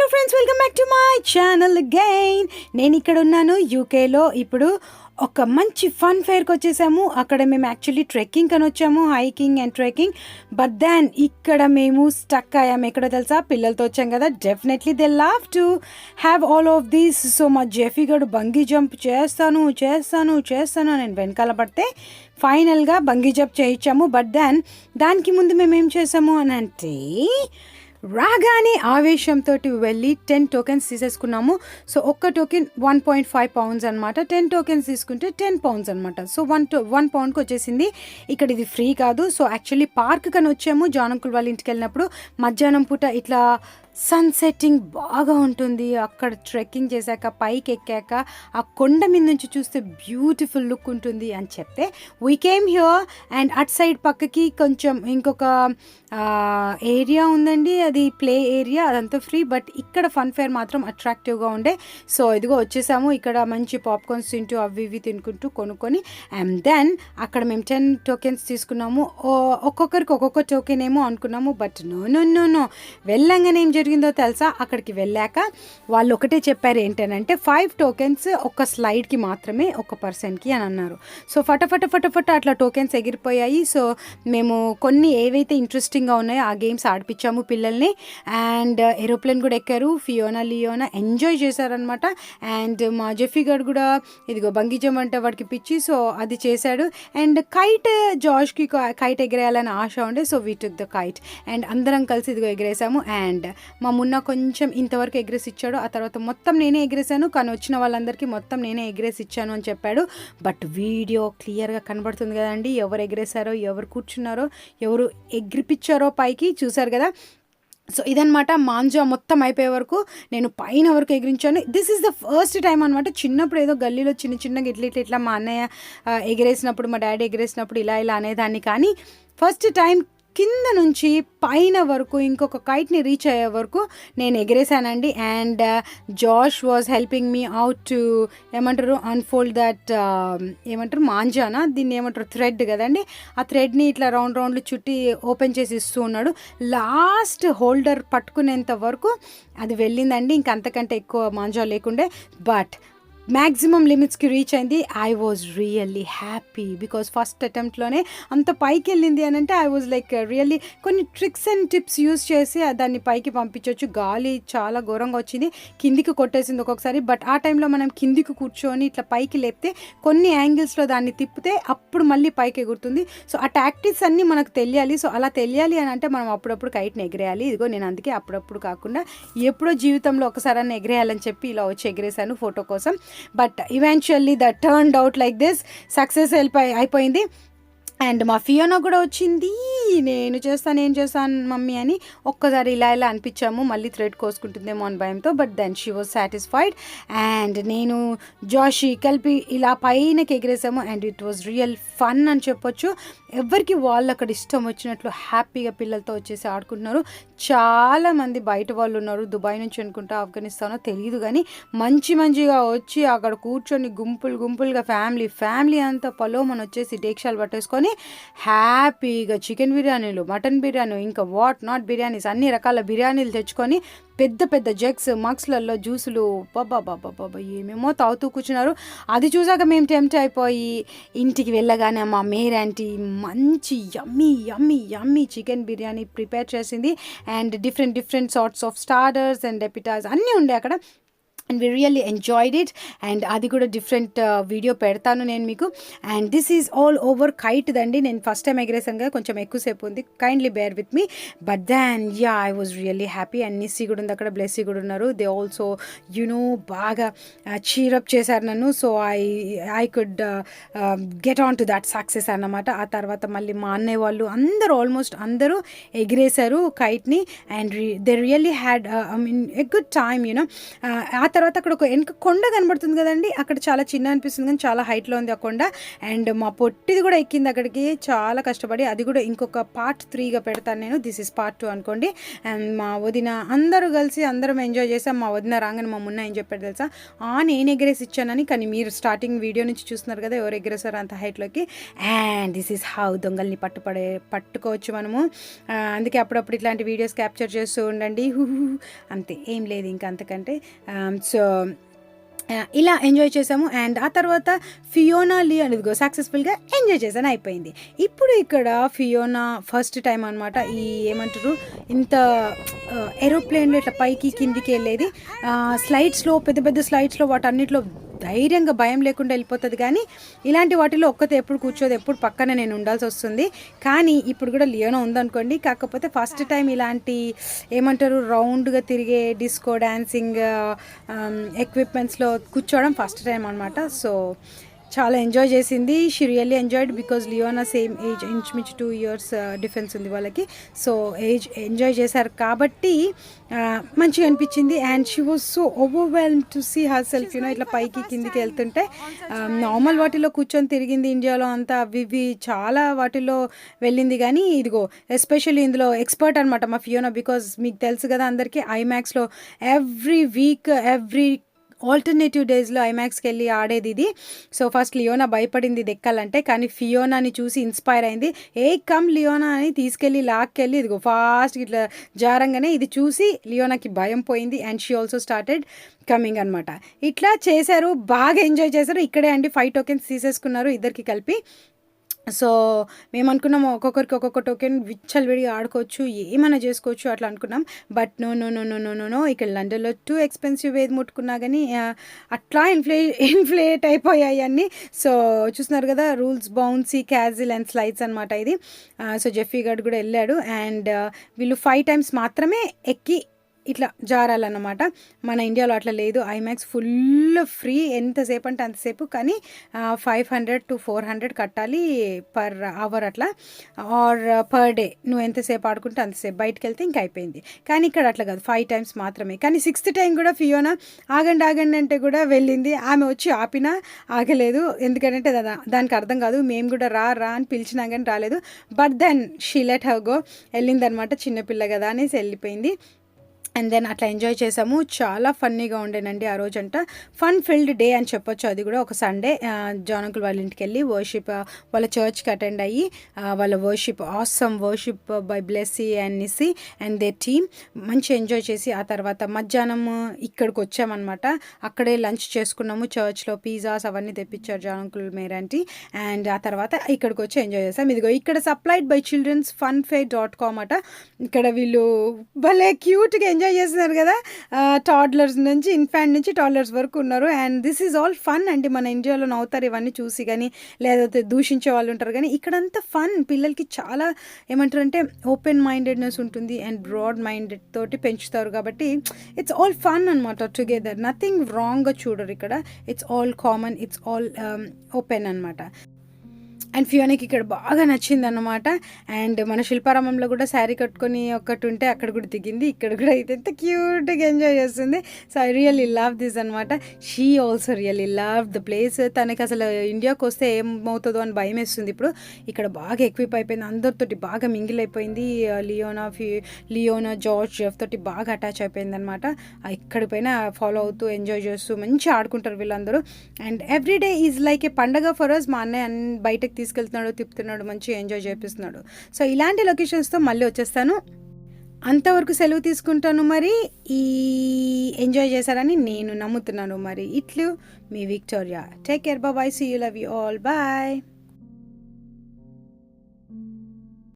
Friends, welcome back to my channel again. నేను ఇక్కడ ఉన్నాను యూకేలో. ఇప్పుడు ఒక మంచి ఫన్ ఫేర్కి వచ్చేసాము. అక్కడ మేము యాక్చువల్లీ ట్రెక్కింగ్ అని వచ్చాము, hiking and trekking. But then ఇక్కడ మేము స్టక్ అయ్యాము. ఎక్కడో తెలుసా, పిల్లలతో వచ్చాం కదా, definitely they love to have all of these. So మా జెఫీ గడు బంగీ జంప్ చేస్తాను నేను వెనకాల పడితే ఫైనల్గా బంగీ జంప్ చేయించాము. బట్ దెన్ దానికి ముందు మేము ఏం చేసాము అని అంటే, రాగానే ఆవేశంతో వెళ్ళి 10 టోకెన్స్ తీసేసుకున్నాము. సో ఒక్క టోకెన్ 1.5 pounds అనమాట. 10 టోకెన్స్ తీసుకుంటే 10 pounds అనమాట. సో 1 poundకి వచ్చేసింది. ఇక్కడ ఇది ఫ్రీ కాదు. సో యాక్చువల్లీ పార్క్ కని వచ్చాము. జాన్ అంకుల్ వాళ్ళ ఇంటికి వెళ్ళినప్పుడు మధ్యాహ్నం పూట ఇట్లా సన్ సెట్టింగ్ బాగా ఉంటుంది. అక్కడ ట్రెక్కింగ్ చేశాక పైకి ఎక్కాక ఆ కొండ మీద నుంచి చూస్తే బ్యూటిఫుల్ లుక్ ఉంటుంది అని చెప్తే we came here. And at side పక్కకి కొంచెం ఇంకొక ఏరియా ఉందండి, అది ప్లే ఏరియా, అదంతా ఫ్రీ. బట్ ఇక్కడ ఫన్ ఫేర్ మాత్రం అట్రాక్టివ్గా ఉండే. సో ఇదిగో వచ్చేసాము. ఇక్కడ మంచి పాప్కార్న్స్ తింటూ అవి ఇవి తినుకుంటూ కొనుక్కొని, అండ్ దెన్ అక్కడ మేము 10 టోకెన్స్ తీసుకున్నాము. ఒక్కొక్కరికి ఒక్కొక్క టోకెన్ ఏమో అనుకున్నాము. బట్ నో వెళ్ళంగానే ఏం జరిగిందో తెలుసా, అక్కడికి వెళ్ళాక వాళ్ళు ఒకటే చెప్పారు, ఏంటనంటే 5 టోకెన్స్ ఒక స్లైడ్కి మాత్రమే, ఒక పర్సన్కి అని అన్నారు. సో ఫటఫట అట్లా టోకెన్స్ ఎగిరిపోయాయి. సో మేము కొన్ని ఏవైతే ఇంట్రెస్టింగ్గా ఉన్నాయో ఆ గేమ్స్ ఆడిపించాము పిల్లల్ని. అండ్ ఏరోప్లేన్ కూడా ఎక్కారు. ఫియోనా లియోనా ఎంజాయ్ చేశారనమాట. అండ్ మా జెఫీ గడ్ కూడా ఇదిగో బంగీ జంప్ అంటే వాడికి పిచ్చి, సో అది చేశాడు. అండ్ కైట్, జాష్కి కైట్ ఎగిరేయాలని ఆశ ఉండే. So we took the kite and అందరం కలిసి ఇదిగో ఎగిరేసాము. అండ్ మా మున్న కొంచెం ఇంతవరకు ఎగ్రెస్ ఇచ్చాడు. ఆ తర్వాత మొత్తం నేనే ఎగ్రేసాను, కానీ వచ్చిన వాళ్ళందరికీ మొత్తం నేనే ఎగ్రెస్ ఇచ్చాను అని చెప్పాడు. బట్ వీడియో క్లియర్గా కనబడుతుంది కదండి, ఎవరు ఎగ్రేసారో, ఎవరు కూర్చున్నారో, ఎవరు ఎగిరిపించారో పైకి, చూసారు కదా. సో ఇదనమాట, మాంజా మొత్తం అయిపోయే వరకు నేను పైన వరకు ఎగిరించాను. This is the first time అనమాట. చిన్నప్పుడు ఏదో గల్లీలో చిన్నగా ఇట్లా మా అన్నయ్య ఎగిరేసినప్పుడు, మా డాడీ ఎగిరేసినప్పుడు ఇలా అనేదాన్ని. కానీ ఫస్ట్ టైం కింద నుంచి పైన వరకు ఇంకొక కైట్ని రీచ్ అయ్యే వరకు నేను ఎగిరేసానండి. And Josh was helping me out to ఏమంటారు, అన్ఫోల్డ్ దట్ ఏమంటారు, మాంజానా, దీన్ని ఏమంటారు, థ్రెడ్ కదండి. ఆ థ్రెడ్ని ఇట్లా రౌండ్లు చుట్టి ఓపెన్ చేసి ఇస్తూ ఉన్నాడు. లాస్ట్ హోల్డర్ పట్టుకునేంత వరకు అది వెళ్ళిందండి. ఇంకంతకంటే ఎక్కువ మాంజా లేకుండే. బట్ మ్యాక్సిమం లిమిట్స్కి రీచ్ అయింది. I was really happy because first అటెంప్ట్లోనే అంత పైకి వెళ్ళింది అని అంటే ఐ వాజ్ లైక్ రియల్లీ. కొన్ని ట్రిక్స్ అండ్ టిప్స్ యూస్ చేసి దాన్ని పైకి పంపించవచ్చు. గాలి చాలా ఘోరంగా వచ్చింది, కిందికి కొట్టేసింది ఒక్కొక్కసారి. బట్ ఆ టైంలో మనం కిందికి కూర్చొని ఇట్లా పైకి లేపితే కొన్ని యాంగిల్స్లో దాన్ని తిప్పితే అప్పుడు మళ్ళీ పైకి ఎగురుతుంది. సో ఆ టాక్టిక్స్ అన్నీ మనకు తెలియాలి. సో అలా తెలియాలి అని అంటే మనం అప్పుడప్పుడు కైట్ని ఎగిరేయాలి. ఇదిగో నేను అందుకే అప్పుడప్పుడు కాకుండా ఎప్పుడో జీవితంలో ఒకసారి ఎగిరేయాలని చెప్పి ఇలా వచ్చి ఎగిరేసాను ఫోటో కోసం. But eventually that turned out like this. Success అయిపోయింది. అండ్ మా ఫియోనా కూడా వచ్చింది. నేను చేస్తాను మమ్మీ అని ఒక్కసారి ఇలా అనిపించాము. మళ్ళీ థ్రెడ్ కోసుకుంటుందేమో అని భయంతో. But then she was satisfied. And నేను జాషి కలిపి ఇలా పైనకి ఎగిరేసాము. And it was real fun అని చెప్పొచ్చు. ఎవరికి వాళ్ళు అక్కడ ఇష్టం వచ్చినట్లు హ్యాపీగా పిల్లలతో వచ్చేసి ఆడుకుంటున్నారు. చాలామంది బయట వాళ్ళు ఉన్నారు, దుబాయ్ నుంచి అనుకుంటా, ఆఫ్ఘనిస్తానో తెలియదు, కానీ మంచిగా వచ్చి అక్కడ కూర్చొని గుంపులుగా ఫ్యామిలీ అంతా పొలోమని వచ్చేసి డేక్షాలు పట్టేసుకొని హ్యాపీగా చికెన్ బిర్యానీలు, మటన్ బిర్యానీ, ఇంకా వాట్ నాట్ బిర్యానీస్, అన్ని రకాల బిర్యానీలు తెచ్చుకొని పెద్ద జగ్స్, మగ్స్లలో జ్యూసులు, బాబా ఏమేమో తాగుతూ కూర్చున్నారు. అది చూసాక మేము టెంప్ట్ అయిపోయి ఇంటికి వెళ్ళగానే మా మేరాంటీ మంచి యమ్మీ చికెన్ బిర్యానీ ప్రిపేర్ చేసింది. And different sorts of starters and appetize అన్నీ ఉండే అక్కడ. And we really enjoyed it. And అది కూడా డిఫరెంట్ వీడియో పెడతాను నేను మీకు. And this is all over kite దండి. నేను ఫస్ట్ టైం ఎగరేసాను కదా, కొంచెం ఎక్కువసేపు ఉంది, kindly bear with me. But then I was really happy. And నిస్సీ కూడా ఉంది అక్కడ, బ్లెస్సీ కూడా ఉన్నారు. దే ఆల్సో బాగా చీరప్ చేశారు నన్ను. So I could get on to that success అన్నమాట. ఆ తర్వాత మళ్ళీ మా అన్నయ్య వాళ్ళు ఆల్మోస్ట్ అందరూ ఎగిరేశారు కైట్ని. And they really had a good time. ఆ తర్వాత అక్కడ ఒక వెనక కొండ కనబడుతుంది కదండి, అక్కడ చాలా చిన్న అనిపిస్తుంది కానీ చాలా హైట్లో ఉంది ఆ కొండ. అండ్ మా పొట్టిది కూడా ఎక్కింది అక్కడికి చాలా కష్టపడి. అది కూడా ఇంకొక పార్ట్ 3గా పెడతాను నేను. దిస్ ఇస్ పార్ట్ 2 అనుకోండి. అండ్ మా వదిన అందరూ కలిసి అందరం ఎంజాయ్ చేసాం. మా వదిన రాగానే మా మున్న ఏం చెప్పాడు తెలుసా, నేను ఎగరేసి ఇచ్చానని. కానీ మీరు స్టార్టింగ్ వీడియో నుంచి చూస్తున్నారు కదా ఎవరు ఎగరేసారు అంత హైట్లోకి. అండ్ దిస్ ఈస్ హౌ దొంగల్ని పట్టుకోవచ్చు మనము. అందుకే అప్పుడప్పుడు ఇట్లాంటి వీడియోస్ క్యాప్చర్ చేస్తూ ఉండండి. అంతే, ఏం లేదు ఇంకా అంతకంటే. సో ఇలా ఎంజాయ్ చేసాము. అండ్ ఆ తర్వాత ఫియోనా లీ అనేది సక్సెస్ఫుల్గా ఎంజాయ్ చేశాను, అయిపోయింది. ఇప్పుడు ఇక్కడ ఫియోనా ఫస్ట్ టైం అనమాట ఈ ఏమంటారు ఇంత ఏరోప్లేన్లో ఇట్లా పైకి కిందికి వెళ్ళేది. స్లైడ్స్లో పెద్ద పెద్ద స్లైడ్స్లో వాటన్నిటిలో ధైర్యంగా భయం లేకుండా వెళ్ళిపోతుంది. కానీ ఇలాంటి వాటిలో ఒక్కతే ఎప్పుడు కూర్చోదు, ఎప్పుడు పక్కన నేను ఉండాల్సి వస్తుంది. కానీ ఇప్పుడు కూడా లియోనా ఉందనుకోండి, కాకపోతే ఫస్ట్ టైం ఇలాంటి ఏమంటారు రౌండ్గా తిరిగే డిస్కో డాన్సింగ్ ఎక్విప్మెంట్స్లో కూర్చోవడం ఫస్ట్ టైం అనమాట. సో చాలా ఎంజాయ్ చేసింది. She really enjoyed because Leona same age, ఇంచుమించు 2 years డిఫరెన్స్ ఉంది వాళ్ళకి. సో ఏజ్ ఎంజాయ్ చేశారు కాబట్టి మంచిగా అనిపించింది. And she was so overwhelm to see herself ఇట్లా పైకి కిందికి వెళ్తుంటే. నార్మల్ వాటిలో కూర్చొని తిరిగింది ఇండియాలో అంతా, అవి చాలా వాటిల్లో వెళ్ళింది. కానీ ఇదిగో ఎస్పెషల్లీ ఇందులో ఎక్స్పర్ట్ అనమాట మా ఫియోనా. బికాజ్ మీకు తెలుసు కదా అందరికీ ఐమాక్స్లో ఎవ్రీ వీక్ ఆల్టర్నేటివ్ డేస్లో ఐమాక్స్కి వెళ్ళి ఆడేది ఇది. సో ఫస్ట్ లియోనా భయపడింది ఇది ఎక్కాలంటే, కానీ ఫియోనాని చూసి ఇన్స్పైర్ అయింది. కమ్ లియోనా అని తీసుకెళ్ళి లాక్కెళ్ళి ఇదిగో ఫాస్ట్ ఇట్లా జారంగానే ఇది చూసి లియోనాకి భయం పోయింది. And she also started coming అనమాట. ఇట్లా చేశారు, బాగా ఎంజాయ్ చేశారు. ఇక్కడే అండి 5 tokens తీసేసుకున్నారు ఇద్దరికి కలిపి. సో మేము అనుకున్నాము ఒక్కొక్కరికి ఒక్కొక్క టోకెన్ విచ్చలవిడిగా ఆడుకోవచ్చు, ఏమైనా చేసుకోవచ్చు అట్లా అనుకున్నాం. బట్ నో ఇక్కడ లండన్లో టూ ఎక్స్పెన్సివ్ ఏది ముట్టుకున్నా కానీ అట్లా ఇన్ఫ్లేట్ అయిపోయాయి అన్నీ. సో చూస్తున్నారు కదా, rules bouncy castle and slides అనమాట ఇది. సో జెఫీ గార్డ్ కూడా వెళ్ళాడు. అండ్ వీళ్ళు 5 times మాత్రమే ఎక్కి ఇట్లా జారాలన్నమాట. మన ఇండియాలో అట్లా లేదు. ఐమాక్స్ ఫుల్ ఫ్రీ, ఎంతసేపు అంటే అంతసేపు. కానీ 500 to 400 కట్టాలి పర్ అవర్ అట్లా, ఆర్ పర్ డే. నువ్వు ఎంతసేపు ఆడుకుంటే అంతసేపు, బయటకు వెళ్తే ఇంకా అయిపోయింది. కానీ ఇక్కడ అట్లా కాదు, 5 times మాత్రమే. కానీ 6th time కూడా ఫియోనా ఆగండి అంటే కూడా వెళ్ళింది. ఆమె వచ్చి ఆపినా ఆగలేదు, ఎందుకంటే దానికి అర్థం కాదు. మేము కూడా రా అని పిలిచినా కానీ రాలేదు. But then she let her go, వెళ్ళిందనమాట. చిన్నపిల్ల కదా అనేసి వెళ్ళిపోయింది. అండ్ దెన్ అట్లా ఎంజాయ్ చేసాము. చాలా ఫన్నీగా ఉండేనండి ఆ రోజంట. ఫన్ ఫిల్డ్ డే అని చెప్పొచ్చు. అది కూడా ఒక సండే జాన్ అంకుల్ వాళ్ళ ఇంటికి వెళ్ళి వర్షిప్, వాళ్ళ చర్చ్కి అటెండ్ అయ్యి వాళ్ళ worship, awesome worship by Blessy and Nissy and they team మంచి ఎంజాయ్ చేసి ఆ తర్వాత మధ్యాహ్నం ఇక్కడికి వచ్చామన్నమాట. అక్కడే లంచ్ చేసుకున్నాము చర్చ్లో. పిజ్జాస్ అవన్నీ తెప్పించారు జాన్ అంకుల్ మేరంటీ. అండ్ ఆ తర్వాత ఇక్కడికి వచ్చి ఎంజాయ్ చేసాం. ఇదిగో ఇక్కడ సప్లైడ్ బై చిల్డ్రన్స్ funfair.com అట. ఇక్కడ వీళ్ళు భలే క్యూట్గా ఎంజాయ్ చేస్తున్నారు కదా. టాడ్లర్స్ నుంచి, ఇన్ఫాంట్ నుంచి టాడ్లర్స్ వరకు ఉన్నారు. And this is all fun అండి. మన ఇండియాలో నవ్వుతారు ఇవన్నీ చూసి, కానీ లేకపోతే దూషించే వాళ్ళు ఉంటారు. కానీ ఇక్కడంతా ఫన్, పిల్లలకి చాలా ఏమంటారు అంటే ఓపెన్ మైండెడ్నెస్ ఉంటుంది అండ్ బ్రాడ్ మైండెడ్ తోటి పెంచుతారు. కాబట్టి ఇట్స్ ఆల్ ఫన్ అనమాట టుగెదర్. నథింగ్ రాంగ్గా చూడరు ఇక్కడ. It's all common, it's all open అనమాట. అండ్ ఫియోనాకి ఇక్కడ బాగా నచ్చింది అన్నమాట. అండ్ మన శిల్పారామంలో కూడా శారీ కట్టుకొని ఒకటి ఉంటే అక్కడ కూడా దిగింది. ఇక్కడ కూడా అయితే ఎంత క్యూట్గా ఎంజాయ్ చేస్తుంది. So I really love this అనమాట. She also really love the place. తనకి అసలు ఇండియాకి వస్తే ఏమవుతుందో అని భయం వేస్తుంది. ఇప్పుడు ఇక్కడ బాగా ఎక్విప్ అయిపోయింది, అందరితోటి బాగా మింగిల్ అయిపోయింది. లియోనా జార్జ్ జెఫ్ తోటి బాగా అటాచ్ అయిపోయింది అనమాట. ఎక్కడి పైన ఫాలో అవుతూ ఎంజాయ్ చేస్తూ మంచిగా ఆడుకుంటారు వీళ్ళందరూ. అండ్ ఎవ్రీడే ఈజ్ లైక్ ఏ పండగ ఫర్ అస్. మా అన్నయ్య బయటకు తీసుకెళ్తున్నాడు, తిప్పుతున్నాడు, మంచిగా ఎంజాయ్ చేపిస్తున్నాడు. సో ఇలాంటి లొకేషన్స్తో మళ్ళీ వచ్చేస్తాను. అంతవరకు సెలవు తీసుకుంటాను. మరి ఈ ఎంజాయ్ చేశారని నేను నమ్ముతున్నాను. మరి ఇట్లు మీ Victoria. Take care, bye, see you, love you all, bye.